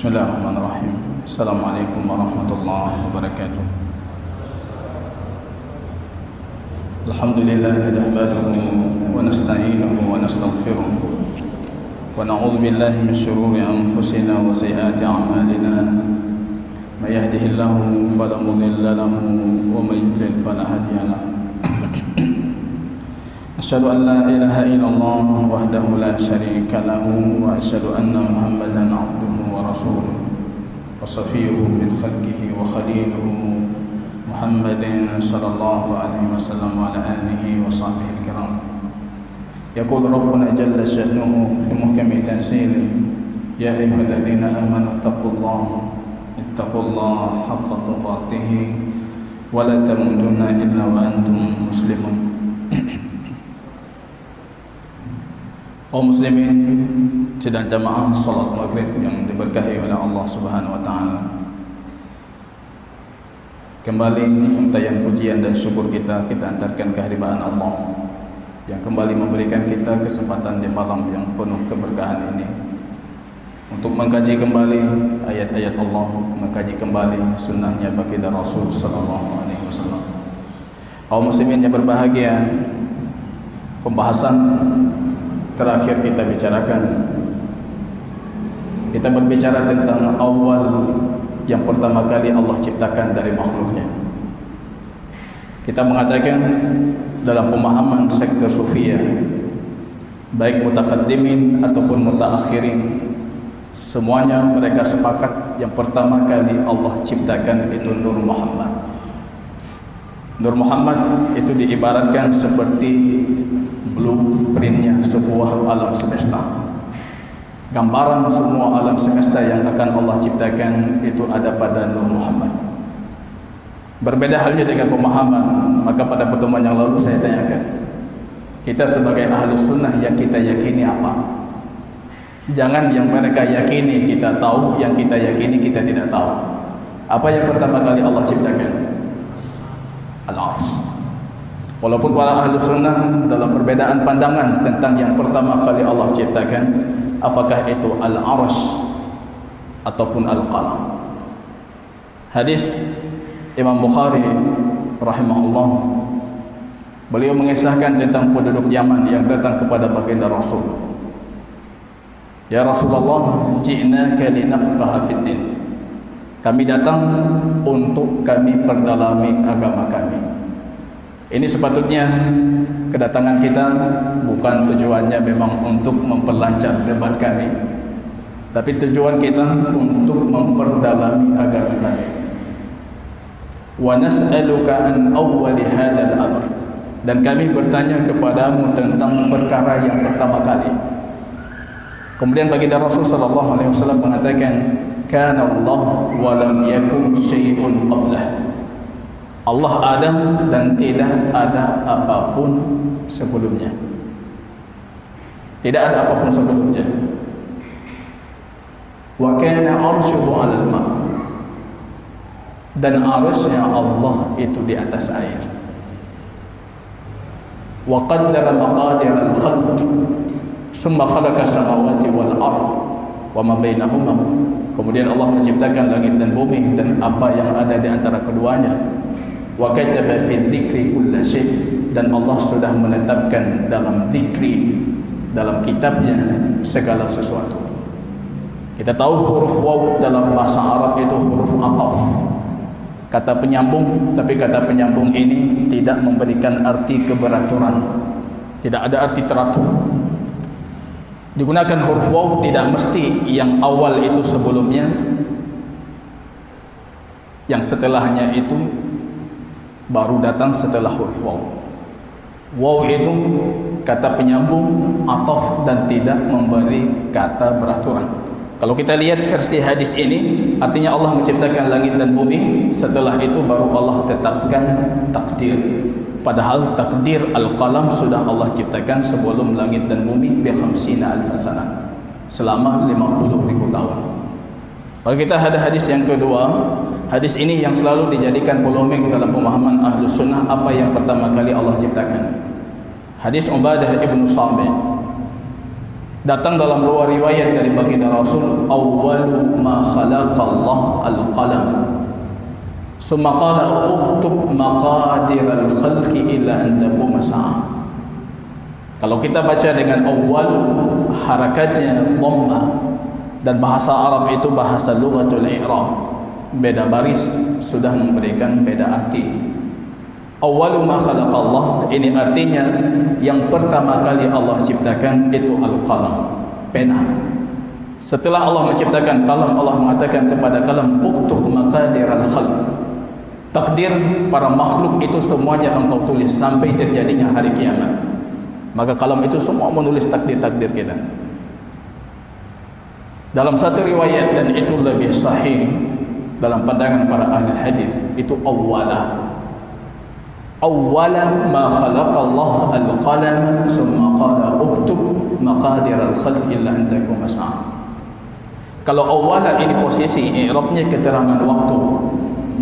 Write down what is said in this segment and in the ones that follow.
Bismillahirrahmanirrahim. Assalamualaikum warahmatullahi wabarakatuh. Alhamdulillah nahmaduhu wa nasta'inuhu wa nastaghfiruh wa na'udzu billahi min shururi anfusina wa sayyiati a'malina. May yahdihillahu fala mudilla lahu wa may yudlil fala hadiya lahu. Asyhadu an la ilaha illallah wahdahu la syarika lahu wa asyhadu anna Muhammadan 'abduhu wa rasuluh wa safiyuhu min khalqihi wa khaliluhu Muhammadin sallallahu alaihi wasallam wa ala alihi wa sahbihi al-kiram. Yaqul rabbuna jalla sha'nuhu fi muhkami tanzilihi ya ayyuhalladzina amanu ittaqullaha haqqa tuqatih wa la tamutunna illa wa antum muslimun. Kaum muslimin sedang jamaah salat maghrib yang diberkahi oleh Allah Subhanahu wa taala. Kembali untayan pujian dan syukur kita antarkan kehadiran Allah yang kembali memberikan kita kesempatan di malam yang penuh keberkahan ini untuk mengkaji kembali ayat-ayat Allah, mengkaji kembali sunnahnya baginda Rasul sallallahu alaihi wasallam. Kaum muslimin yang berbahagia, pembahasan terakhir kita berbicara tentang awal yang pertama kali Allah ciptakan dari makhluknya. Kita mengatakan dalam pemahaman sekte Sufiyah, baik mutaqaddimin ataupun mutaakhirin, semuanya mereka sepakat yang pertama kali Allah ciptakan itu Nur Muhammad. Nur Muhammad itu diibaratkan seperti blueprintnya sebuah alam semesta. Gambaran semua alam semesta yang akan Allah ciptakan itu ada pada Nur Muhammad. Berbeda halnya dengan pemahaman, maka pada pertemuan yang lalu saya tanyakan, kita sebagai ahlu sunnah yang kita yakini apa? Jangan yang mereka yakini kita tahu, yang kita yakini kita tidak tahu. Apa yang pertama kali Allah ciptakan? Al-Arsy. Walaupun para ahlu sunnah dalam perbedaan pandangan tentang yang pertama kali Allah ciptakan, apakah itu Al-Arsy ataupun Al-Qalam. Hadis Imam Bukhari rahimahullah, beliau mengisahkan tentang penduduk Yaman yang datang kepada baginda Rasul. Ya Rasulullah, ji'naka linafqaha fid din. Kami datang untuk kami perdalami agama kami. Ini sepatutnya kedatangan kita bukan tujuannya memang untuk memperlancar debat kami, tapi tujuan kita untuk memperdalami agama kami. Wa nas'aluka an awwali hadzal amr, dan kami bertanya kepadamu tentang perkara yang pertama kali. Kemudian baginda Rasul sallallahu alaihi wasallam mengatakan, kana Allah wa lam yakun syai'un qablah. Allah ada dan tidak ada apapun sebelumnya. Tidak ada apapun sebelumnya. Wa kana arshuhu 'alal ma', dan arasy-Nya Allah itu di atas air. Wa qaddara maqadir al-khalq, summa khalaqa as-samawati wal ardh wa ma bainahuma. Kemudian Allah menciptakan langit dan bumi dan apa yang ada di antara keduanya. Wa kataba fi dzikri kulli syai', dan Allah sudah menetapkan dalam zikri, dalam kitabnya segala sesuatu. Kita tahu huruf waw dalam bahasa Arab itu huruf ataf, kata penyambung, tapi kata penyambung ini tidak memberikan arti keberaturan, tidak ada arti teratur. Digunakan huruf waw tidak mesti yang awal itu sebelumnya, yang setelahnya itu baru datang setelah huruf waw. Waw itu kata penyambung, ataf, dan tidak memberi kata beraturan. Kalau kita lihat versi hadis ini, artinya Allah menciptakan langit dan bumi, setelah itu baru Allah tetapkan takdir. Padahal takdir al-qalam sudah Allah ciptakan sebelum langit dan bumi bi 50 alf sanah, selama 50.000 tahun. Kalau kita ada hadis yang kedua, hadis ini yang selalu dijadikan polemik dalam pemahaman ahlu sunnah, apa yang pertama kali Allah ciptakan. Hadis Ubadah ibn Samit Datang dalam dua riwayat dari baginda Rasul, awwalu ma khalaqallah al-qalam. Summa qala uktub maqadir al-khalqi illa an taquma sa'ah. Kalau kita baca dengan awal, harakatnya dhamma, dan bahasa Arab itu bahasa lughatul i'rab, beda baris sudah memberikan beda arti. Awwalu ma khalaqallah, ini artinya yang pertama kali Allah ciptakan itu al-qalam, pena. Setelah Allah menciptakan kalam, Allah mengatakan kepada kalam, uktub maqadir al-khalq. Takdir para makhluk itu semuanya engkau tulis sampai terjadinya hari kiamat. Maka kalam itu semua menulis takdir-takdir kita. Dalam satu riwayat, dan itu lebih sahih dalam pandangan para ahli hadis, itu awwala ma khalaqallah al-qalam summa qala uktub maqadir al-khalq illa an taquma sa'ah. Kalau awwala ini posisi i'rabnya keterangan waktu,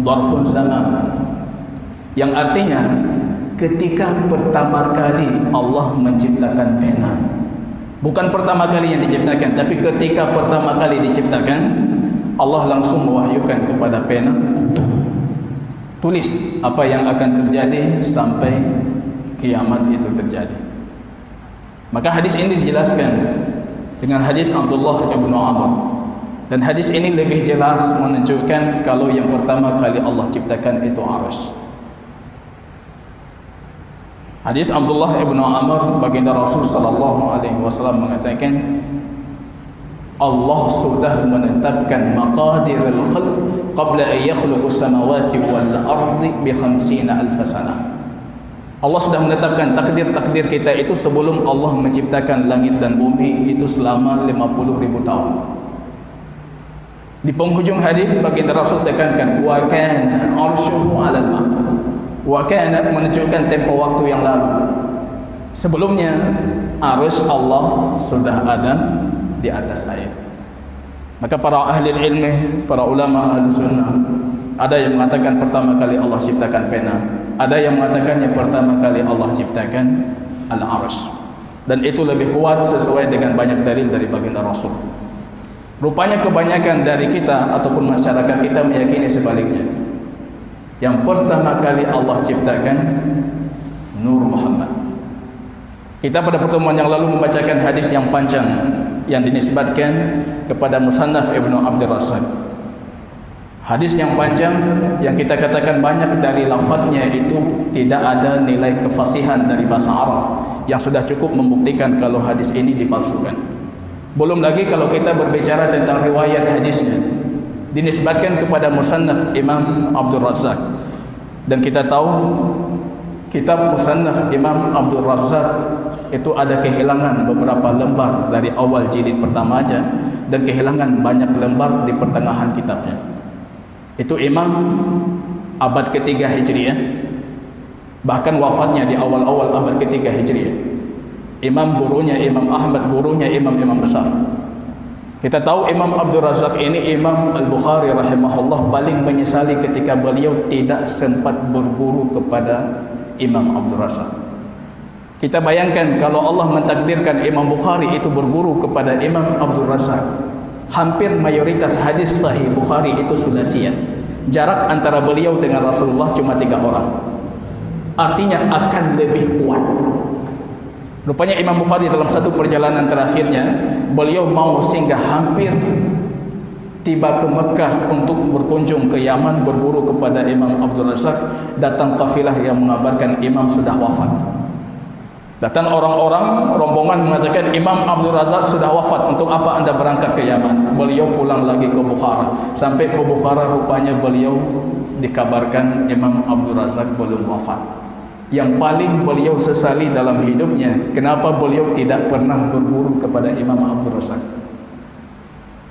dharfun zaman, yang artinya ketika pertama kali Allah menciptakan pena. Bukan pertama kali yang diciptakan, tapi ketika pertama kali diciptakan, Allah langsung mewahyukan kepada pena untuk tulis apa yang akan terjadi sampai kiamat itu terjadi. Maka hadis ini dijelaskan dengan hadis Abdullah ibn Amr, dan hadis ini lebih jelas menunjukkan kalau yang pertama kali Allah ciptakan itu arsy. Hadis Abdullah ibn Amr, baginda Rasul sallallahu alaihi wasallam mengatakan, Allah sudah menetapkan maqadir al-khalq qabla an yakhluqa as-samawati wal ardi bi 50,000 sanah. Allah sudah menetapkan takdir-takdir kita itu sebelum Allah menciptakan langit dan bumi itu selama 50,000 tahun. Di penghujung hadis baginda Rasul tekankan wa kana arshuhu 'alal ma'. Wa kana menunjukkan tempo waktu yang lalu. Sebelumnya arus Allah sudah ada di atas air. Maka para ahli ilmu, para ulama ahli sunnah, ada yang mengatakan pertama kali Allah ciptakan pena, ada yang mengatakannya pertama kali Allah ciptakan al-arsy, dan itu lebih kuat sesuai dengan banyak dalil dari baginda Rasul. Rupanya kebanyakan dari kita ataupun masyarakat kita meyakini sebaliknya. Yang pertama kali Allah ciptakan Nur Muhammad. Kita pada pertemuan yang lalu membacakan hadis yang panjang yang dinisbatkan kepada Musannaf Ibnu Abdul Razak. Hadis yang panjang yang kita katakan banyak dari lafadznya itu tidak ada nilai kefasihan dari bahasa Arab yang sudah cukup membuktikan kalau hadis ini dipalsukan. Belum lagi kalau kita berbicara tentang riwayat hadisnya, dinisbatkan kepada Musannaf Imam Abdul Razak, dan kita tahu kitab Musannaf Imam Abdul Razak itu ada kehilangan beberapa lembar dari awal jilid pertama aja, dan kehilangan banyak lembar di pertengahan kitabnya. Itu Imam abad ketiga Hijriah, bahkan wafatnya di awal-awal abad ketiga Hijriah. Imam gurunya Imam Ahmad, gurunya imam-imam besar. Kita tahu Imam Abdul Razak ini Imam Al-Bukhari rahimahullah paling menyesali ketika beliau tidak sempat berguru kepada Imam Abdul Razak. Kita bayangkan kalau Allah mentakdirkan Imam Bukhari itu berguru kepada Imam Abdul Razak, hampir mayoritas hadis sahih Bukhari itu sulasiyah. Jarak antara beliau dengan Rasulullah cuma 3 orang. Artinya akan lebih kuat. Rupanya Imam Bukhari dalam satu perjalanan terakhirnya, beliau mau singgah hampir tiba ke Mekah untuk berkunjung ke Yaman berguru kepada Imam Abdul Razak. Datang kafilah yang mengabarkan Imam sudah wafat. Datang orang-orang rombongan mengatakan Imam Abdul Razak sudah wafat, untuk apa anda berangkat ke Yaman? Beliau pulang lagi ke Bukhara. Sampai ke Bukhara rupanya beliau dikabarkan Imam Abdul Razak belum wafat. Yang paling beliau sesali dalam hidupnya, kenapa beliau tidak pernah berguru kepada Imam Abdul Razak.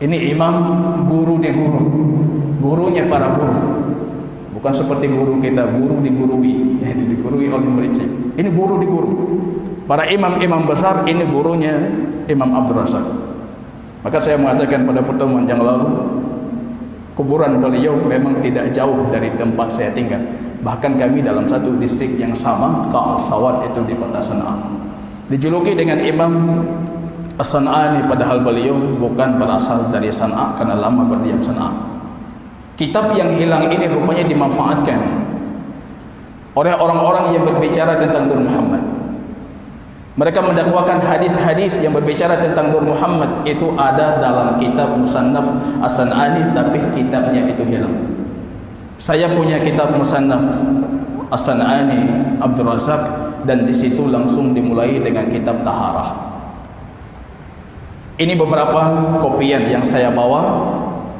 Ini imam guru di guru, gurunya para guru. Bukan seperti guru kita, guru digurui, digurui oleh muridnya. Ini guru di guru. Para imam-imam besar, ini gurunya Imam Abdul Razak. Maka saya mengatakan pada pertemuan yang lalu, kuburan beliau memang tidak jauh dari tempat saya tinggal. Bahkan kami dalam satu distrik yang sama, Ka'al Sawat itu di kota Sana'a. Dijuluki dengan Imam As-San'ani, padahal beliau bukan berasal dari San'a karena lama berdiam San'a. Kitab yang hilang ini rupanya dimanfaatkan oleh orang-orang yang berbicara tentang Nur Muhammad. Mereka mendakwakan hadis-hadis yang berbicara tentang Nur Muhammad itu ada dalam kitab Musannaf As-San'ani, tapi kitabnya itu hilang. Saya punya kitab Musannaf As-San'ani Abdul Razak, dan di situ langsung dimulai dengan kitab Taharah. Ini beberapa kopian yang saya bawa.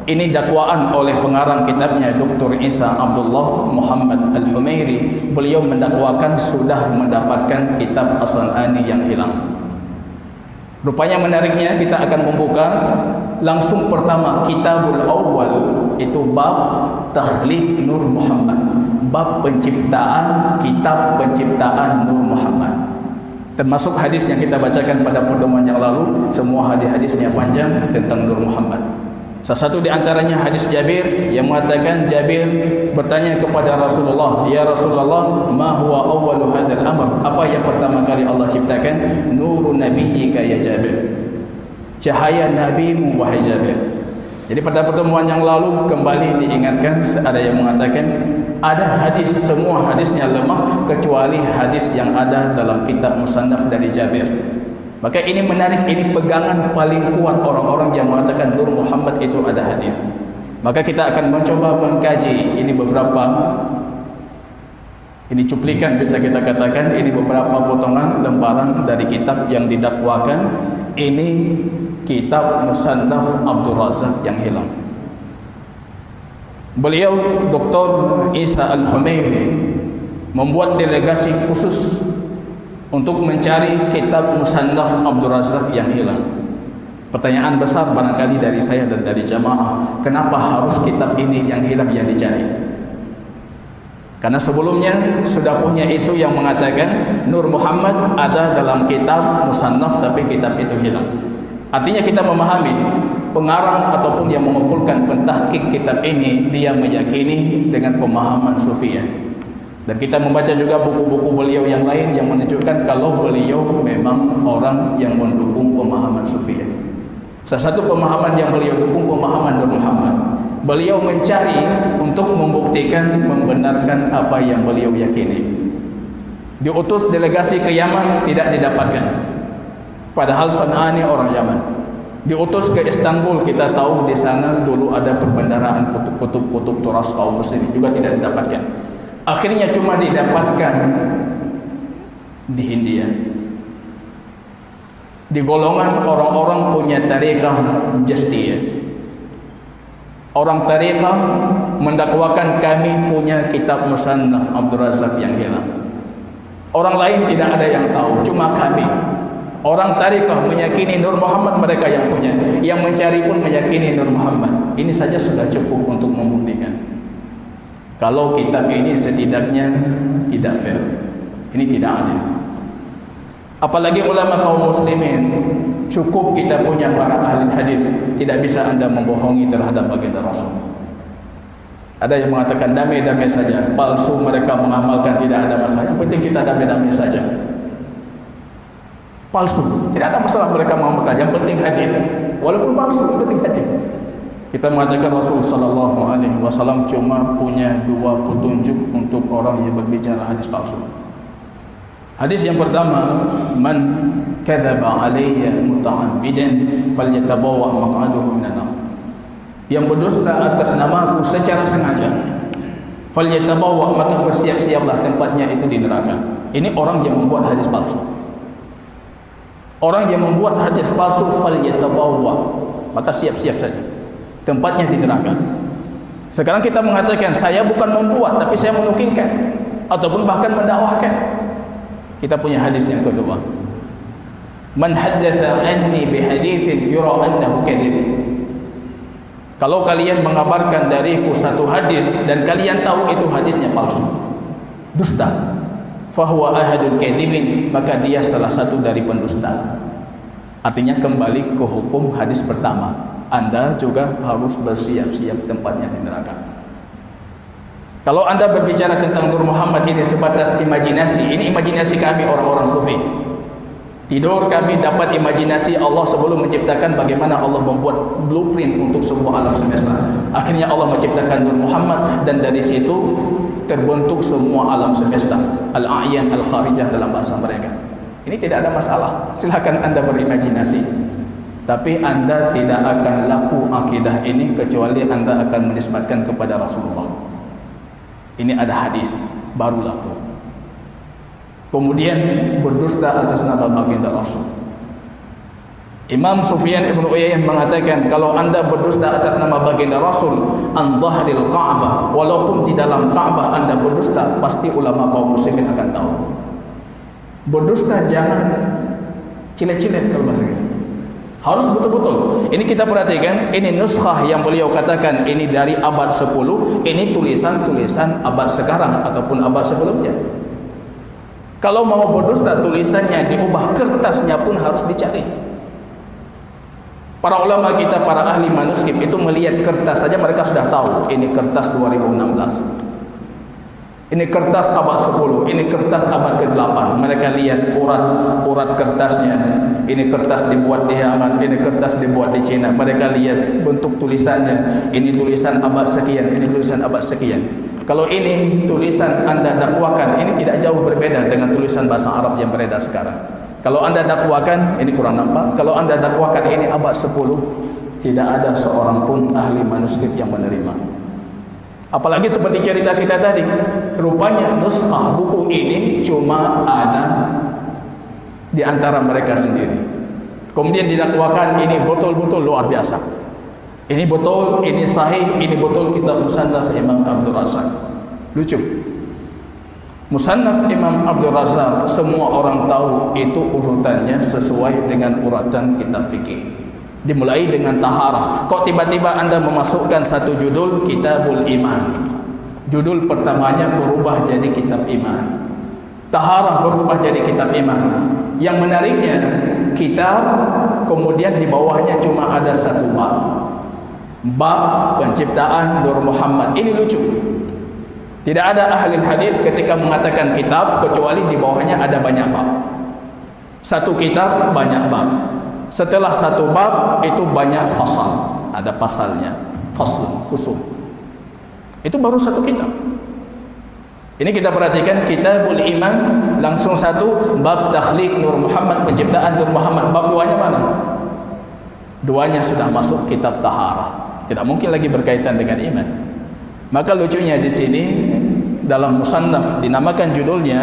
Ini dakwaan oleh pengarang kitabnya Dr. Isa Abdullah Muhammad Al-Humairi. Beliau mendakwakan sudah mendapatkan kitab As-San'ani yang hilang. Rupanya menariknya, kita akan membuka langsung pertama kitabul awal, itu bab Takhliq Nur Muhammad, bab penciptaan, kitab penciptaan Nur Muhammad. Termasuk hadis yang kita bacakan pada pertemuan yang lalu, semua hadis-hadisnya panjang tentang Nur Muhammad. Salah satu di antaranya hadis Jabir yang mengatakan, Jabir bertanya kepada Rasulullah, "Ya Rasulullah, ma huwa awwalu hadzal amr?" Apa yang pertama kali Allah ciptakan? "Nurun nabiyyika ya Jabir." Cahaya nabimu wahai Jabir. Jadi pada pertemuan yang lalu kembali diingatkan, ada yang mengatakan ada hadis, semua hadisnya lemah kecuali hadis yang ada dalam kitab Musannaf dari Jabir. Maka ini menarik, ini pegangan paling kuat orang-orang yang mengatakan Nur Muhammad itu ada hadis. Maka kita akan mencoba mengkaji ini beberapa, ini cuplikan bisa kita katakan, ini beberapa potongan lembaran dari kitab yang didakwakan. Ini kitab Musannaf Abdul Razak yang hilang. Beliau Dr. Isa Al-Humairi membuat delegasi khusus untuk mencari kitab Musannaf Abdul Razak yang hilang. Pertanyaan besar barangkali dari saya dan dari jamaah, kenapa harus kitab ini yang hilang yang dicari? Karena sebelumnya sudah punya isu yang mengatakan Nur Muhammad ada dalam kitab Musannaf, tapi kitab itu hilang. Artinya kita memahami pengarang ataupun yang mengumpulkan pentahqiq kitab ini, dia meyakini dengan pemahaman Sufiyah. Dan kita membaca juga buku-buku beliau yang lain yang menunjukkan kalau beliau memang orang yang mendukung pemahaman Sufiyah. Salah satu pemahaman yang beliau dukung pemahaman Nur Muhammad. Beliau mencari untuk membuktikan, membenarkan apa yang beliau yakini. Diutus delegasi ke Yaman, tidak didapatkan. Padahal San'ani orang Yaman. Diutus ke Istanbul, kita tahu di sana dulu ada perbendaharaan kutub-kutub turas kaum muslimin, juga tidak didapatkan. Akhirnya cuma didapatkan di Hindia. Di golongan orang-orang punya tariqah Jastiyah. Orang tariqah mendakwakan kami punya kitab Musannaf Abdul Razak yang hilang. Orang lain tidak ada yang tahu, cuma kami. Orang tariqah meyakini Nur Muhammad mereka yang punya, yang mencari pun meyakini Nur Muhammad. Ini saja sudah cukup untuk membuktikan kalau kitab ini setidaknya tidak fair, ini tidak adil. Apalagi ulama kaum muslimin, cukup kita punya para ahli hadis, tidak bisa anda membohongi terhadap baginda Rasul. Ada yang mengatakan damai-damai saja, palsu mereka mengamalkan, tidak ada masalah, yang penting kita damai-damai saja. Palsu, tidak ada masalah mereka mengamalkan, yang penting hadis. Walaupun palsu, yang penting hadis. Kita mengatakan Rasul sallallahu alaihi wasallam cuma punya dua petunjuk untuk orang yang berbicara hadis palsu. Hadis yang pertama, man kadzaba alayya muta'ammidan falyatabawwa maq'adahu minan nar. Yang berdusta atas namaku secara sengaja, falyatabawwa, maka bersiap-siaplah tempatnya itu di neraka. Ini orang yang membuat hadis palsu. Orang yang membuat hadis palsu, falyatabawwa, maka siap-siap saja tempatnya di neraka. Sekarang kita mengatakan saya bukan membuat, tapi saya menukilkan ataupun bahkan mendakwahkan. Kita punya hadis yang kedua, man haddatsa anni bihaditsin yura annahu kadzib. Kalau kalian mengabarkan dariku satu hadis dan kalian tahu itu hadisnya palsu, dusta, fahuwa ahadul kadzibin, maka dia salah satu dari pendusta. Artinya kembali ke hukum hadis pertama, anda juga harus bersiap-siap tempatnya di neraka. Kalau anda berbicara tentang Nur Muhammad ini sebatas imajinasi, ini imajinasi kami orang-orang sufi. Tidur kami dapat imajinasi Allah sebelum menciptakan bagaimana Allah membuat blueprint untuk sebuah alam semesta. Akhirnya Allah menciptakan Nur Muhammad dan dari situ terbentuk semua alam semesta. Al-a'yan al-kharijah dalam bahasa mereka. Ini tidak ada masalah. Silakan Anda berimajinasi. Tapi Anda tidak akan laku akidah ini kecuali Anda akan menisbatkan kepada Rasulullah. Ini ada hadis baru laku. Kemudian berdusta atas nama baginda Rasul. Imam Sufyan ibn Uyainah mengatakan, kalau Anda berdusta atas nama baginda Rasul an dhahril Ka'bah, walaupun di dalam Ka'bah Anda berdusta, pasti ulama kaum muslimin akan tahu. Berdusta jangan cilet-cilet kalau bahasa kita. Harus betul-betul. Ini kita perhatikan, ini nuskhah yang beliau katakan ini dari abad 10, ini tulisan-tulisan abad sekarang ataupun abad sebelumnya. Kalau mau berdusta, tulisannya diubah, kertasnya pun harus dicari. Para ulama kita, para ahli manuskrip itu melihat kertas saja mereka sudah tahu ini kertas 2016. Ini kertas abad 10, ini kertas abad ke-8. Mereka lihat urat kertasnya. Ini kertas dibuat di Yaman, ini kertas dibuat di Cina. Mereka lihat bentuk tulisannya. Ini tulisan abad sekian, ini tulisan abad sekian. Kalau ini tulisan Anda dakwakan, ini tidak jauh berbeda dengan tulisan bahasa Arab yang beredar sekarang. Kalau Anda dakwakan, ini kurang nampak. Kalau Anda dakwakan ini abad 10, tidak ada seorang pun ahli manuskrip yang menerima. Apalagi seperti cerita kita tadi, rupanya nuskhah buku ini cuma ada di antara mereka sendiri. Kemudian didakwakan ini betul-betul luar biasa. Ini betul, ini sahih, ini betul kitab Musannaf Imam Abdul Razak. Lucu. Musannaf Imam Abdul Razak semua orang tahu itu urutannya sesuai dengan uratan kitab fikih. Dimulai dengan taharah. Kok tiba-tiba Anda memasukkan satu judul Kitabul Iman? Judul pertamanya berubah jadi Kitab Iman. Taharah berubah jadi Kitab Iman. Yang menariknya, kitab kemudian di bawahnya cuma ada satu bab. Bab penciptaan Nur Muhammad. Ini lucu. Tidak ada ahli hadis ketika mengatakan kitab kecuali di bawahnya ada banyak bab. Satu kitab banyak bab. Setelah satu bab itu banyak fasal, ada pasalnya, fusul. Itu baru satu kitab. Ini kita perhatikan Kitabul Iman langsung satu bab takhliq Nur Muhammad, penciptaan Nur Muhammad. Bab duanya mana? Duanya sudah masuk kitab taharah. Tidak mungkin lagi berkaitan dengan iman. Maka lucunya di sini dalam musannaf dinamakan judulnya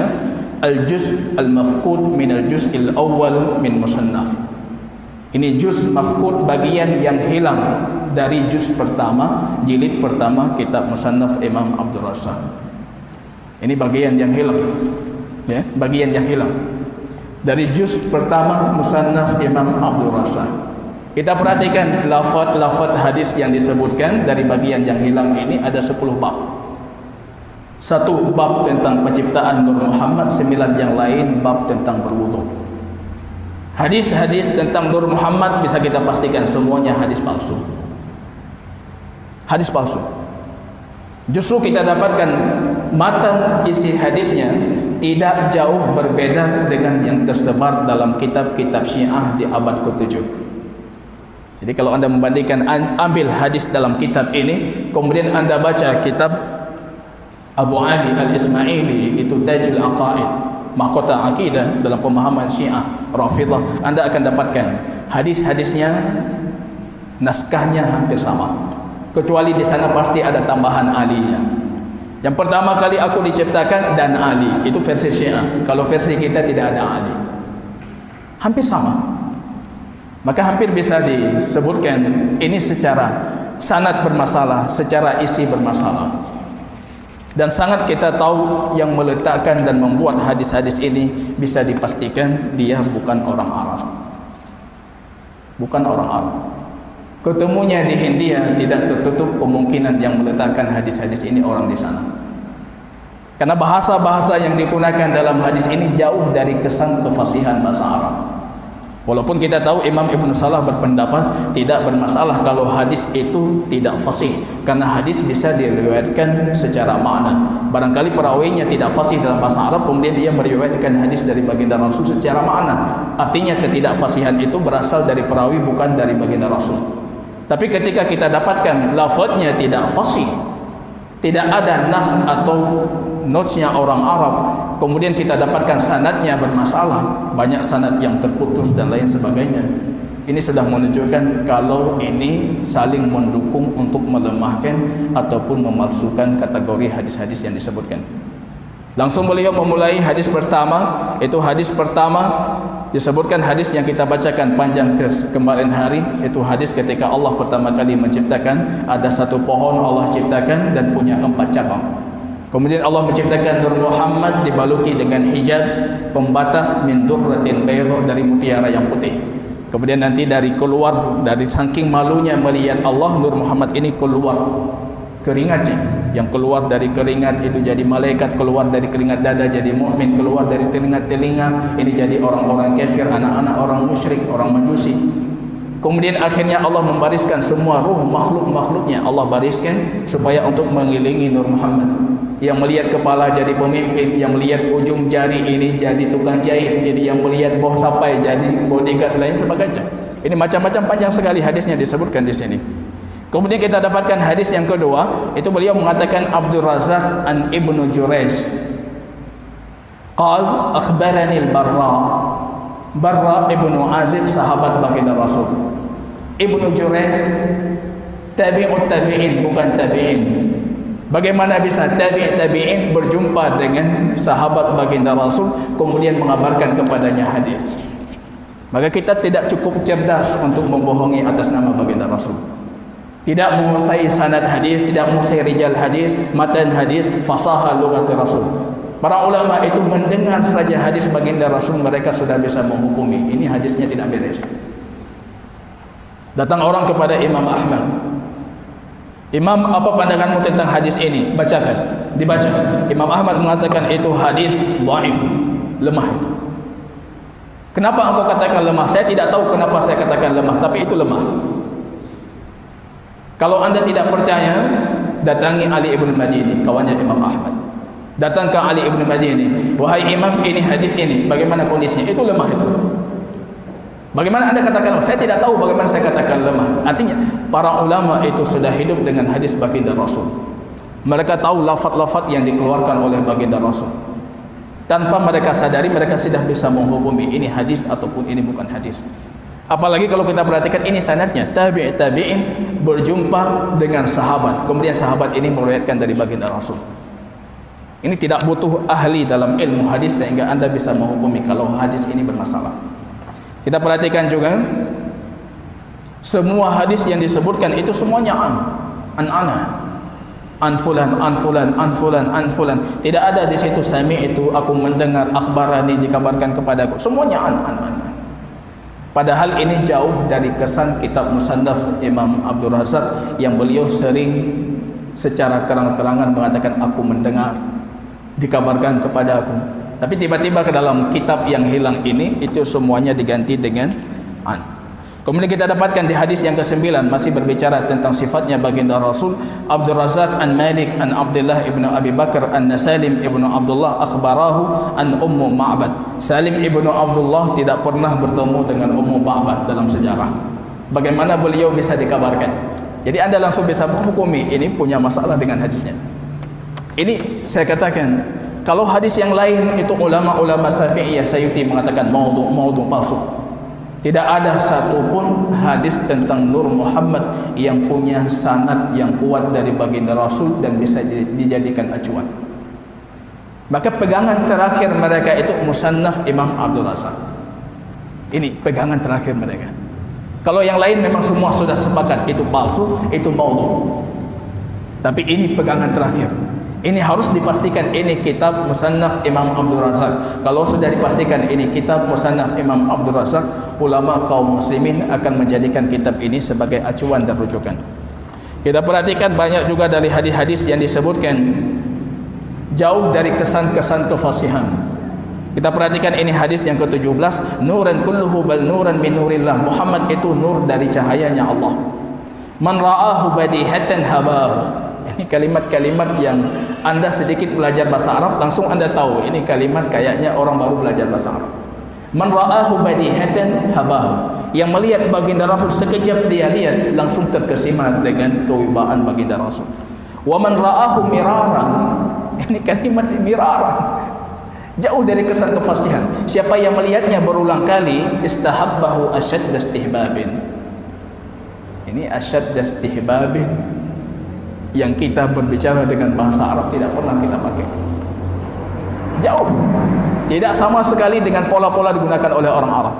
Al-Juz' Al-Mafqud min Al-Juz'il Awwal min Musannaf. Ini juz mafqud, bagian yang hilang dari juz pertama, jilid pertama kitab Musannaf Imam Abdul Razak. Ini bagian yang hilang. Ya, bagian yang hilang dari juz pertama Musannaf Imam Abdul Razak. Kita perhatikan lafaz hadis yang disebutkan dari bagian yang hilang ini ada 10 bab. Satu bab tentang penciptaan Nur Muhammad, 9 yang lain bab tentang berwudu. Hadis-hadis tentang Nur Muhammad bisa kita pastikan semuanya hadis palsu. Hadis palsu. Justru kita dapatkan matan isi hadisnya tidak jauh berbeda dengan yang tersebar dalam kitab-kitab Syiah di abad ke-7. Jadi kalau Anda membandingkan, ambil hadis dalam kitab ini, kemudian Anda baca kitab Abu Ali Al-Ismaili, itu Tajul Aqaid, mahkota akidah dalam pemahaman Syiah Rafidhah, Anda akan dapatkan hadis-hadisnya, naskahnya hampir sama, kecuali di sana pasti ada tambahan alinya. Yang pertama kali aku diciptakan dan Ali, itu versi Syiah. Kalau versi kita tidak ada Ali, hampir sama. Maka hampir bisa disebutkan ini secara sanad bermasalah, secara isi bermasalah. Dan sangat kita tahu yang meletakkan dan membuat hadis-hadis ini bisa dipastikan dia bukan orang Arab. Bukan orang Arab. Ketemunya di Hindia tidak tertutup kemungkinan yang meletakkan hadis-hadis ini orang di sana. Karena bahasa-bahasa yang digunakan dalam hadis ini jauh dari kesan kefasihan bahasa Arab. Walaupun kita tahu Imam Ibn Salah berpendapat tidak bermasalah kalau hadis itu tidak fasih, karena hadis bisa diriwayatkan secara makna. Barangkali perawinya tidak fasih dalam bahasa Arab, kemudian dia meriwayatkan hadis dari baginda Rasul secara makna. Artinya ketidakfasihan itu berasal dari perawi, bukan dari baginda Rasul. Tapi ketika kita dapatkan lafadznya tidak fasih, tidak ada nas atau notes-nya orang Arab, kemudian kita dapatkan sanadnya bermasalah, banyak sanad yang terputus dan lain sebagainya, ini sudah menunjukkan kalau ini saling mendukung untuk melemahkan ataupun memalsukan kategori hadis-hadis yang disebutkan. Langsung beliau memulai hadis pertama. Itu hadis pertama disebutkan hadis yang kita bacakan panjang kemarin hari, itu hadis ketika Allah pertama kali menciptakan, ada satu pohon Allah ciptakan dan punya 4 cabang. Kemudian Allah menciptakan Nur Muhammad dibaluti dengan hijab pembatas min durratin bayda, dari mutiara yang putih. Kemudian nanti dari keluar, dari saking malunya melihat Allah, Nur Muhammad ini keluar keringatnya, yang keluar dari keringat itu jadi malaikat, keluar dari keringat dada jadi mukmin, keluar dari telinga ini jadi orang-orang kafir, anak-anak orang musyrik, orang majusi. Kemudian akhirnya Allah membariskan semua ruh makhluk-makhluknya, Allah bariskan supaya untuk mengiringi Nur Muhammad. Yang melihat kepala jadi pemimpin, yang melihat ujung jari ini jadi tukang jahit, ini yang melihat boh sapai jadi bodyguard, lain sebagainya. Ini macam-macam, panjang sekali hadisnya disebutkan di sini. Kemudian kita dapatkan hadis yang kedua, itu beliau mengatakan Abdul Razak an Ibnu Jurayj qal akhbarani Barra Ibnu Azib, sahabat baginda Rasul. Ibnu Jurayj tabi'ut tabi'in, bukan tabi'in. Bagaimana bisa tabi'in berjumpa dengan sahabat baginda Rasul kemudian mengabarkan kepadanya hadis? Maka kita tidak cukup cerdas untuk membohongi atas nama baginda Rasul. Tidak menguasai sanad hadis, tidak menguasai rijal hadis, matan hadis, fasahah lughat Rasul. Para ulama itu mendengar saja hadis baginda Rasul, mereka sudah bisa menghukumi ini hadisnya tidak beres. Datang orang kepada Imam Ahmad, Imam, apa pandanganmu tentang hadis ini? Bacakan. Dibaca. Imam Ahmad mengatakan itu hadis dhaif, lemah itu. Kenapa engkau katakan lemah? Saya tidak tahu kenapa saya katakan lemah, tapi itu lemah. Kalau anda tidak percaya, datangi Ali ibn Madini, kawannya Imam Ahmad. Datang ke Ali ibn Madini, wahai Imam, ini hadis ini, bagaimana kondisinya? Itu lemah itu. Bagaimana anda katakan lemah? Saya tidak tahu bagaimana saya katakan lemah. Artinya para ulama itu sudah hidup dengan hadis baginda Rasul. Mereka tahu lafaz-lafaz yang dikeluarkan oleh baginda Rasul. Tanpa mereka sadari, mereka sudah bisa menghukumi ini hadis ataupun ini bukan hadis. Apalagi kalau kita perhatikan ini sanadnya, tabi'in berjumpa dengan sahabat, kemudian sahabat ini meriwayatkan dari baginda Rasul. Ini tidak butuh ahli dalam ilmu hadis sehingga anda bisa menghukumi kalau hadis ini bermasalah. Kita perhatikan juga semua hadis yang disebutkan itu semuanya an fulan. Tidak ada di situ sami itu aku mendengar, akhbarani dikabarkan kepadaku. Semuanya an. Padahal ini jauh dari kesan kitab Musannaf Imam Abdul Razak yang beliau sering secara terang-terangan mengatakan aku mendengar, dikabarkan kepadaku. Tapi tiba-tiba ke dalam kitab yang hilang ini, itu semuanya diganti dengan an. Kemudian kita dapatkan di hadis yang ke-9 masih berbicara tentang sifatnya baginda Rasul. Abdul Razak an Malik an Abdullah ibnu Abi Bakar an Salim ibnu Abdullah akhbarahu an Ummu Ma'bad. Salim ibnu Abdullah tidak pernah bertemu dengan Ummu Ma'bad dalam sejarah. Bagaimana beliau bisa dikabarkan? Jadi anda langsung bisa menghukumi ini punya masalah dengan hadisnya. Ini saya katakan, kalau hadis yang lain itu ulama-ulama Syafi'iyah, Sayyuti mengatakan maudhu palsu. Tidak ada satupun hadis tentang Nur Muhammad yang punya sanad yang kuat dari baginda Rasul dan bisa dijadikan acuan. Maka pegangan terakhir mereka itu Musannaf Imam Abdul Razak. Ini pegangan terakhir mereka. Kalau yang lain memang semua sudah sepakat itu palsu, itu maudhu. Tapi ini pegangan terakhir. Ini harus dipastikan ini kitab Musannaf Imam Abdul Razak. Kalau sudah dipastikan ini kitab Musannaf Imam Abdul Razak, ulama kaum muslimin akan menjadikan kitab ini sebagai acuan dan rujukan. Kita perhatikan banyak juga dari hadis-hadis yang disebutkan jauh dari kesan-kesan kefasihan. Kita perhatikan ini hadis yang ke-17, nuran kulluhu bal nuran min nurillah. Muhammad itu nur dari cahayanya Allah. Man ra'ahu badihatan habahu. Ini kalimat-kalimat yang Anda sedikit belajar bahasa Arab langsung Anda tahu ini kalimat kayaknya orang baru belajar bahasa Arab. Man ra'ahu badihatan habahu. Yang melihat baginda Rasul sekejap dia lihat langsung terkesima dengan kewibawaan baginda Rasul. Wa man ra'ahu miraran. Ini kalimat miraran. Jauh dari kesan kefasihan. Siapa yang melihatnya berulang kali, istahabbahu asyadda istihbabin. Ini asyadda istihbabin yang kita berbicara dengan bahasa Arab tidak pernah kita pakai. Jauh. Tidak sama sekali dengan pola-pola digunakan oleh orang Arab.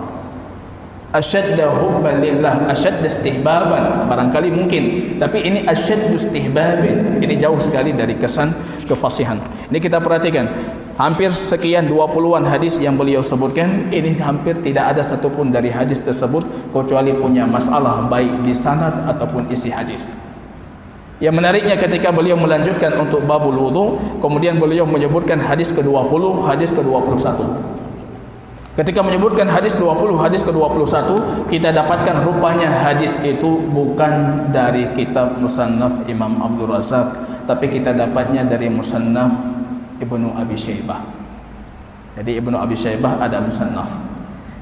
Asyadda hubban lillah, asyadda istihbaban. Barangkali mungkin, tapi ini asyadda istihbabin. Ini jauh sekali dari kesan kefasihan. Ini kita perhatikan. Hampir sekian 20-an hadis yang beliau sebutkan, ini hampir tidak ada satupun dari hadis tersebut kecuali punya masalah baik di sanad ataupun isi hadis. Yang menariknya ketika beliau melanjutkan untuk babul wudu, kemudian beliau menyebutkan hadis ke-20, hadis ke-21. Ketika menyebutkan hadis 20, hadis ke-21, kita dapatkan rupanya hadis itu bukan dari kitab Musannaf Imam Abdul Razak, tapi kita dapatnya dari Musannaf Ibnu Abi Syaibah. Jadi Ibnu Abi Syaibah ada musannaf.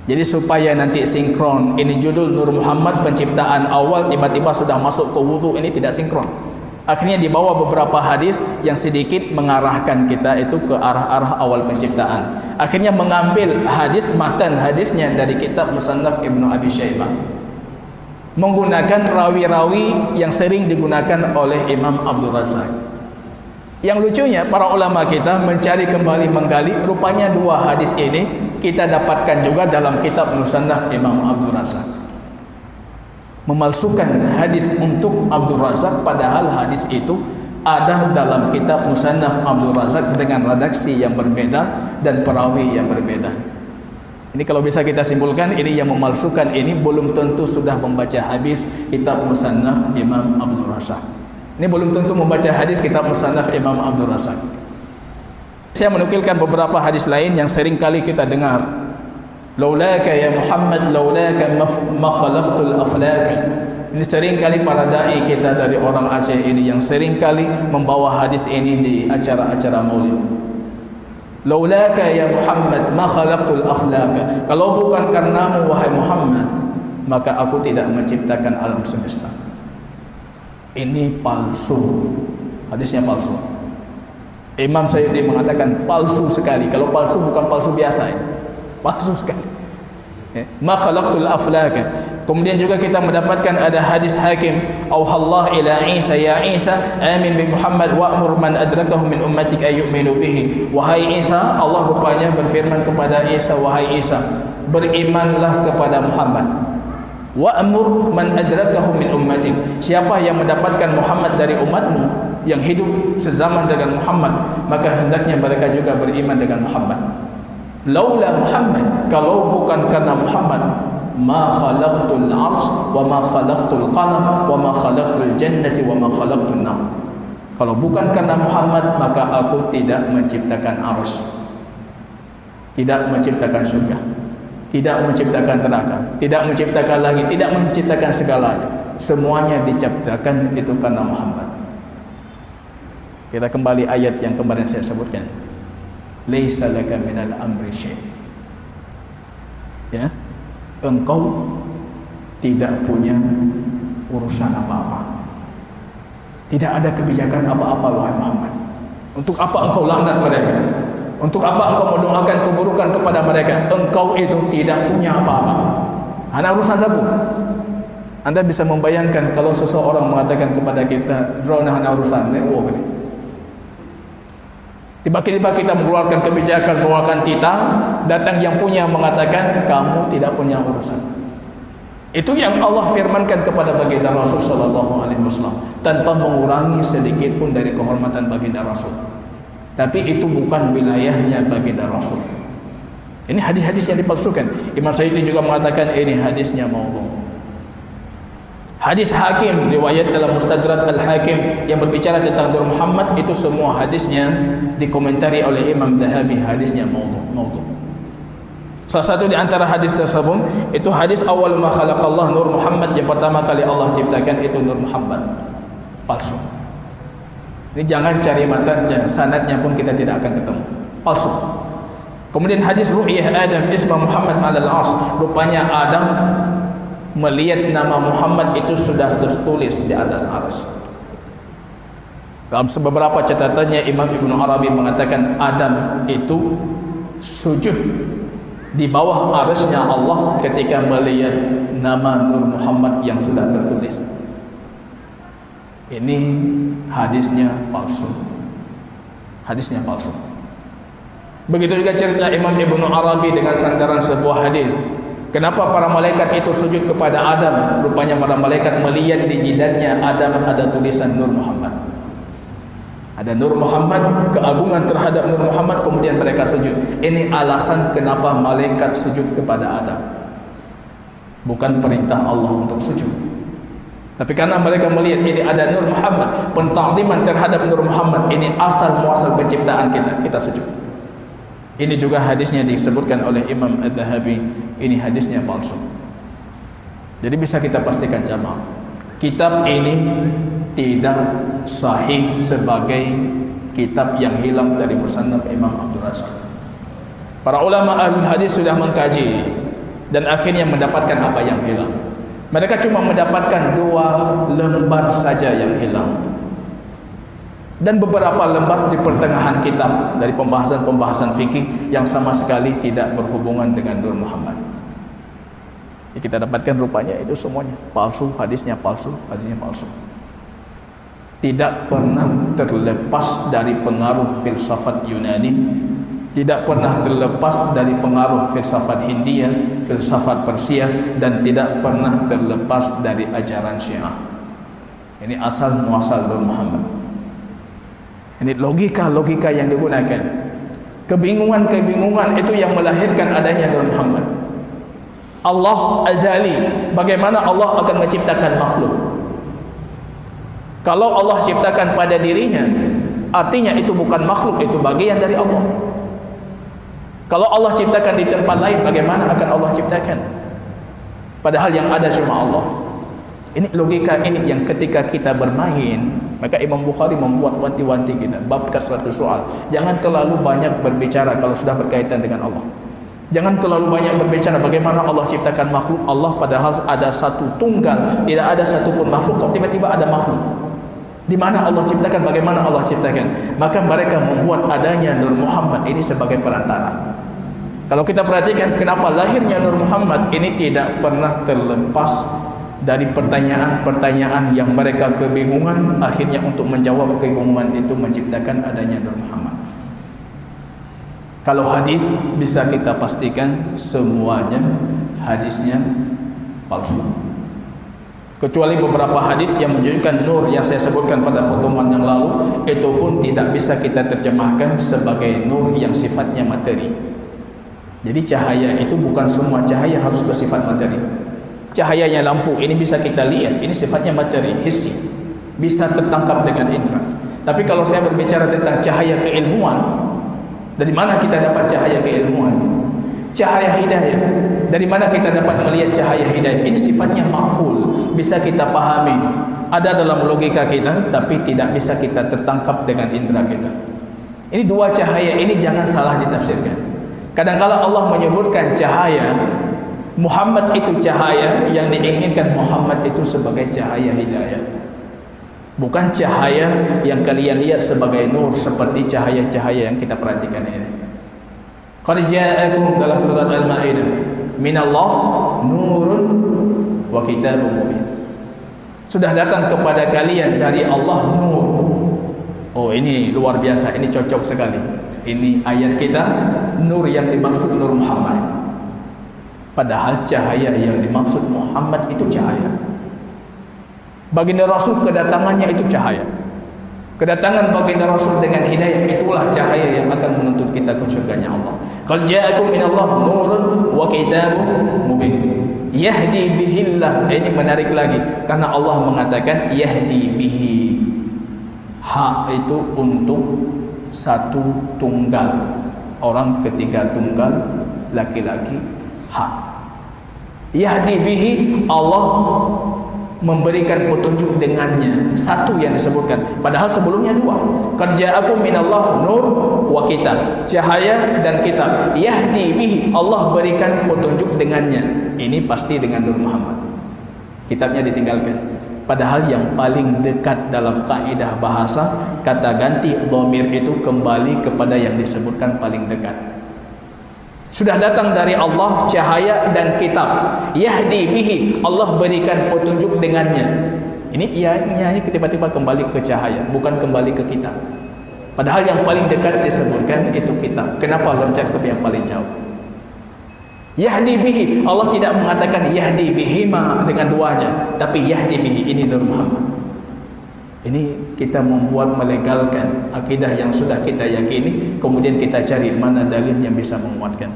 Jadi supaya nanti sinkron, ini judul Nur Muhammad penciptaan awal, tiba-tiba sudah masuk ke wudu, ini tidak sinkron. Akhirnya dibawa beberapa hadis yang sedikit mengarahkan kita itu ke arah-arah awal penciptaan. Akhirnya mengambil hadis, matan hadisnya dari kitab Musannaf Ibnu Abi Syaibah, menggunakan rawi-rawi yang sering digunakan oleh Imam Abdul Razak. Yang lucunya para ulama kita mencari kembali menggali, rupanya dua hadis ini kita dapatkan juga dalam kitab Musannaf Imam Abdul Razak. Memalsukan hadis untuk Abdul Razak padahal hadis itu ada dalam kitab Musannaf Abdul Razak dengan redaksi yang berbeda dan perawi yang berbeda. Ini kalau bisa kita simpulkan, ini yang memalsukan ini belum tentu sudah membaca hadis kitab Musannaf Imam Abdul Razak. Ini belum tentu membaca hadis kitab Musannaf Imam Abdul Razak. Saya menukilkan beberapa hadis lain yang sering kali kita dengar. Laulaka ya Muhammad, laulaka ma khalaqtul aflaka. Ini sering kali para dai kita dari orang Aceh ini yang sering kali membawa hadis ini di acara-acara maulid. Laulaka ya Muhammad ma khalaqtul aflaka. Kalau bukan karenamu wahai Muhammad, maka aku tidak menciptakan alam semesta. Ini palsu. Hadisnya palsu. Imam Sayyidi mengatakan palsu sekali. Kalau palsu bukan palsu biasa ini. Palsu sekali. Ma khalaqtul aflaka. Kemudian juga kita mendapatkan ada hadis Hakim, auhallah ila Isa ya Isa amin bi Muhammad wa'mur man adrakahu min ummatik ay yu'minu bihi. Wahai Isa, Allah rupanya berfirman kepada Isa, wahai Isa, berimanlah kepada Muhammad. Wa'mur man adrakahu min ummatik. Siapa yang mendapatkan Muhammad dari umatmu yang hidup sezaman dengan Muhammad, maka hendaknya mereka juga beriman dengan Muhammad. Laula Muhammad, kalau bukan karena Muhammad, ma khalaqtul arsy wa ma khalaqtul qalam wa ma khalaqtul jannati wa ma khalaqtun nar. Kalau bukan karena Muhammad, maka aku tidak menciptakan arsy, tidak menciptakan surga, tidak menciptakan neraka, tidak menciptakan langit, tidak menciptakan segalanya. Semuanya diciptakan itu karena Muhammad. Kita kembali ayat yang kemarin saya sebutkan. Laisa laka minal amri syai'. Ya, engkau tidak punya urusan apa-apa. Tidak ada kebijakan apa-apa wahai Muhammad. Untuk apa engkau laknat mereka? Untuk apa engkau mendoakan keburukan kepada mereka? Engkau itu tidak punya apa-apa. Hanya urusan sabu. Anda bisa membayangkan kalau seseorang mengatakan kepada kita, "Drona hanya urusan ini." Tiba-tiba kita mengeluarkan kebijakan, mengeluarkan titah, datang yang punya mengatakan kamu tidak punya urusan. Itu yang Allah firmankan kepada baginda Rasul sallallahu alaihi wasallam tanpa mengurangi sedikit pun dari kehormatan baginda Rasul. Tapi itu bukan wilayahnya baginda Rasul. Ini hadis-hadis yang dipalsukan. Imam Sayyidi juga mengatakan ini hadisnya maudhu'. Hadis Hakim, riwayat dalam Mustadrak Al-Hakim yang berbicara tentang Nur Muhammad, itu semua hadisnya dikomentari oleh Imam Dhahabi, hadisnya maudhu'. Salah satu di antara hadis tersebut itu hadis awal ma khalaqallah nur Muhammad, yang pertama kali Allah ciptakan itu nur Muhammad. Palsu. Ini jangan cari matanya, sanadnya pun kita tidak akan ketemu. Palsu. Kemudian hadis ru'yah Adam isma Muhammad 'alal 'arsy, rupanya Adam melihat nama Muhammad itu sudah tertulis di atas arsy. Dalam beberapa catatannya Imam Ibnu Arabi mengatakan Adam itu sujud di bawah arsy-Nya Allah ketika melihat nama Nur Muhammad yang sudah tertulis. Ini hadisnya palsu. Hadisnya palsu. Begitu juga cerita Imam Ibnu Arabi dengan sandaran sebuah hadis. Kenapa para malaikat itu sujud kepada Adam? Rupanya para malaikat melihat di jidatnya Adam ada tulisan Nur Muhammad. Ada Nur Muhammad, keagungan terhadap Nur Muhammad, kemudian mereka sujud. Ini alasan kenapa malaikat sujud kepada Adam. Bukan perintah Allah untuk sujud. Tapi karena mereka melihat ini ada Nur Muhammad, pentakziman terhadap Nur Muhammad, ini asal muasal penciptaan kita sujud. Ini juga hadisnya disebutkan oleh Imam Az-Zahabi, ini hadisnya palsu. Jadi bisa kita pastikan jamaah, kitab ini tidak sahih sebagai kitab yang hilang dari musannaf Imam Abdul Razak. Para ulama ahlul hadis sudah mengkaji dan akhirnya mendapatkan apa yang hilang. Mereka cuma mendapatkan 2 lembar saja yang hilang, dan beberapa lembar di pertengahan kitab dari pembahasan-pembahasan fikih yang sama sekali tidak berhubungan dengan Nur Muhammad. Kita dapatkan rupanya itu semuanya palsu, hadisnya palsu, hadisnya palsu. Tidak pernah terlepas dari pengaruh filsafat Yunani, tidak pernah terlepas dari pengaruh filsafat Hindia, filsafat Persia, dan tidak pernah terlepas dari ajaran Syiah. Ini asal muasal Nur Muhammad. Ini logika-logika yang digunakan. Kebingungan-kebingungan itu yang melahirkan adanya Nur Muhammad. Allah azali, bagaimana Allah akan menciptakan makhluk? Kalau Allah ciptakan pada dirinya, artinya itu bukan makhluk, itu bagian dari Allah. Kalau Allah ciptakan di tempat lain, bagaimana akan Allah ciptakan? Padahal yang ada cuma Allah. Ini logika ini yang ketika kita bermain, maka Imam Bukhari membuat wanti-wanti kita, bab kasratus soal. Jangan terlalu banyak berbicara kalau sudah berkaitan dengan Allah. Jangan terlalu banyak berbicara bagaimana Allah ciptakan makhluk. Allah padahal ada satu tunggal, tidak ada satupun makhluk, kok tiba-tiba ada makhluk. Di mana Allah ciptakan, bagaimana Allah ciptakan? Maka mereka membuat adanya Nur Muhammad ini sebagai perantara. Kalau kita perhatikan kenapa lahirnya Nur Muhammad ini tidak pernah terlepas dari pertanyaan-pertanyaan yang mereka kebingungan, akhirnya untuk menjawab kebingungan itu menciptakan adanya Nur Muhammad. Kalau hadis bisa kita pastikan semuanya hadisnya palsu. Kecuali beberapa hadis yang menunjukkan nur yang saya sebutkan pada pertemuan yang lalu, itu pun tidak bisa kita terjemahkan sebagai nur yang sifatnya materi. Jadi cahaya itu bukan semua cahaya harus bersifat materi. Cahayanya lampu ini bisa kita lihat, ini sifatnya materi, hissi, bisa tertangkap dengan indera. Tapi kalau saya berbicara tentang cahaya keilmuan, dari mana kita dapat cahaya keilmuan? Cahaya hidayah, dari mana kita dapat melihat cahaya hidayah? Ini sifatnya makul, bisa kita pahami, ada dalam logika kita, tapi tidak bisa kita tertangkap dengan indera kita. Ini 2 cahaya ini jangan salah ditafsirkan. Kadang-kala Allah menyebutkan cahaya Muhammad itu cahaya, yang diinginkan Muhammad itu sebagai cahaya hidayah, bukan cahaya yang kalian lihat sebagai nur seperti cahaya-cahaya yang kita perhatikan ini. Qad ja'akum dalam surat Al-Maidah, minallah nurun wa kitabun mubin. Sudah datang kepada kalian dari Allah nur. Oh, ini luar biasa, ini cocok sekali. Ini ayat kita, nur yang dimaksud Nur Muhammad. Padahal cahaya yang dimaksud Muhammad itu cahaya. Baginda Rasul kedatangannya itu cahaya. Kedatangan baginda Rasul dengan hidayah itulah cahaya yang akan menuntut kita ke surganya Allah. Qad ja'akum minallah nurun wa kitabun mubin. Yahdi bihillah. Ini menarik lagi karena Allah mengatakan yahdi bihi. Ha itu untuk satu tunggal, orang ketiga tunggal laki-laki hak. Yahdi bihi, Allah memberikan petunjuk dengannya. Satu yang disebutkan, padahal sebelumnya dua. Qad ja'akum minallah nur wa kitab, cahaya dan kitab. Yahdi bihi, Allah berikan petunjuk dengannya. Ini pasti dengan Nur Muhammad. Kitabnya ditinggalkan. Padahal yang paling dekat dalam kaidah bahasa, kata ganti dhamir itu kembali kepada yang disebutkan paling dekat. Sudah datang dari Allah cahaya dan kitab. Yahdi bihi, Allah berikan petunjuk dengannya. Ini ianya tiba-tiba kembali ke cahaya, bukan kembali ke kitab. Padahal yang paling dekat disebutkan itu kitab. Kenapa loncat ke yang paling jauh? Yahdi bihi, Allah tidak mengatakan yahdi bihima dengan duanya, tapi yahdi bihi, ini Nur Muhammad. Ini kita membuat melegalkan akidah yang sudah kita yakini, kemudian kita cari mana dalil yang bisa menguatkan.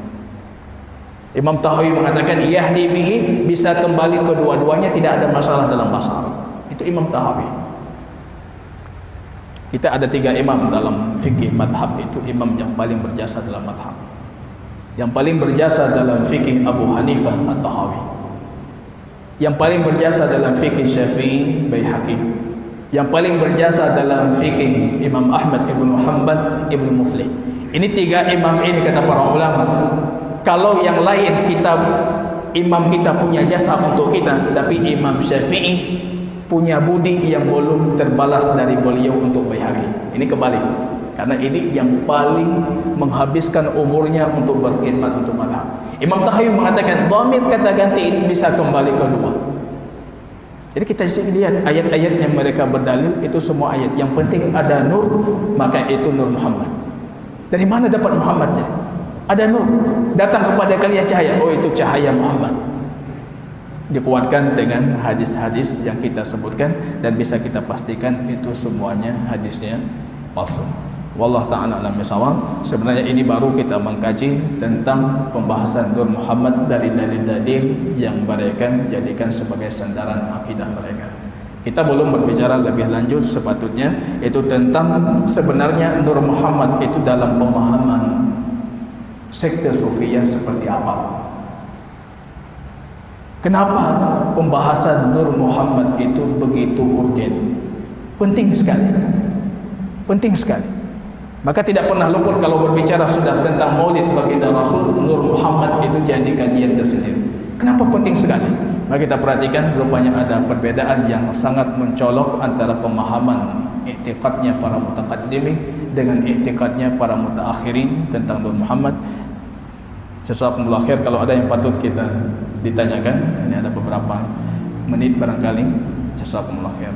Imam Tahawi mengatakan yahdi bihi bisa kembali kedua-duanya, tidak ada masalah dalam bahasa Arab. Itu Imam Tahawi. Kita ada 3 imam dalam fikih madhab, itu imam yang paling berjasa dalam madhab. Yang paling berjasa dalam fikih Abu Hanifah At-Tahawi. Yang paling berjasa dalam fikih Syafi'i Baihaqi. Yang paling berjasa dalam fikih Imam Ahmad Ibn Hanbal Ibn Muflih. Ini 3 imam ini kata para ulama. Kalau yang lain imam kita punya jasa untuk kita, tapi Imam Syafi'i punya budi yang belum terbalas dari beliau untuk Baihaqi. Ini kebalik. Karena ini yang paling menghabiskan umurnya untuk berkhidmat untuk madhab. Imam Tahawi mengatakan dhamir kata ganti ini bisa kembali kedua. Jadi kita lihat ayat-ayat yang mereka berdalil itu semua ayat. Yang penting ada nur, maka itu Nur Muhammad. Dari mana dapat Muhammadnya? Ada nur, datang kepada kalian cahaya. Oh, itu cahaya Muhammad. Dikuatkan dengan hadis-hadis yang kita sebutkan, dan bisa kita pastikan itu semuanya hadisnya palsu. Wallahu ta'ala a'lam bishawab. Sebenarnya ini baru kita mengkaji tentang pembahasan Nur Muhammad dari dalil-dalil yang mereka jadikan sebagai sandaran akidah mereka. Kita belum berbicara lebih lanjut sepatutnya, itu tentang sebenarnya Nur Muhammad itu dalam pemahaman sekte Sufiyah seperti apa. Kenapa pembahasan Nur Muhammad itu begitu urgen? Penting sekali. Penting sekali. Maka tidak pernah luput kalau berbicara sudah tentang maulid baginda Rasul, Nur Muhammad itu jadi kajian tersendiri. Kenapa penting sekali? Maka kita perhatikan rupanya ada perbedaan yang sangat mencolok antara pemahaman i'tiqadnya para mutaqaddimin dengan i'tiqadnya para mutaakhirin tentang Nur Muhammad. Jazakumullah khair. Kalau ada yang patut kita ditanyakan, ini ada beberapa menit barangkali. Jazakumullah khair.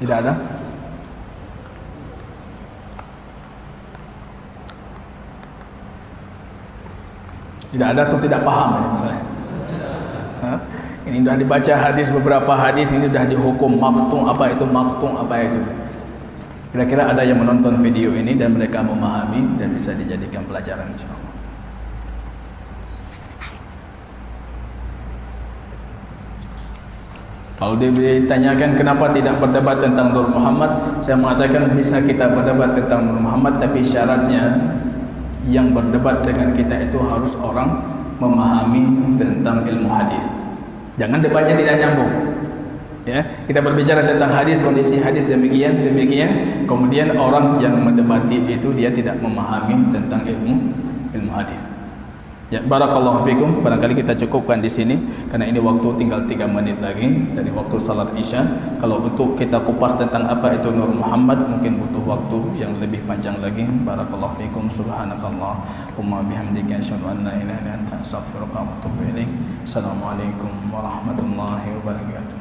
Tidak ada? Tidak ada atau tidak paham ini masalahnya? Ini sudah dibaca hadis, beberapa hadis ini sudah dihukum maktung, apa itu maktung, apa itu. Kira-kira ada yang menonton video ini dan mereka memahami dan bisa dijadikan pelajaran insyaallah. Kalau ditanyakan kenapa tidak berdebat tentang Nur Muhammad, saya mengatakan bisa kita berdebat tentang Nur Muhammad, tapi syaratnya yang berdebat dengan kita itu harus orang memahami tentang ilmu hadis. Jangan debatnya tidak nyambung. Ya, kita berbicara tentang hadis, kondisi hadis demikian, kemudian orang yang mendebati itu dia tidak memahami tentang ilmu hadis. Ya, barakallahu fikum. Barangkali kita cukupkan di sini karena ini waktu tinggal 3 menit lagi dari waktu salat Isya. Kalau untuk kita kupas tentang apa itu Nur Muhammad mungkin butuh waktu yang lebih panjang lagi. Barakallahu fikum. Subhanakallahumma bihamdika asyhadu an la ilaha illa anta astaghfiruka wa atubu ilaik. Assalamualaikum warahmatullahi wabarakatuh.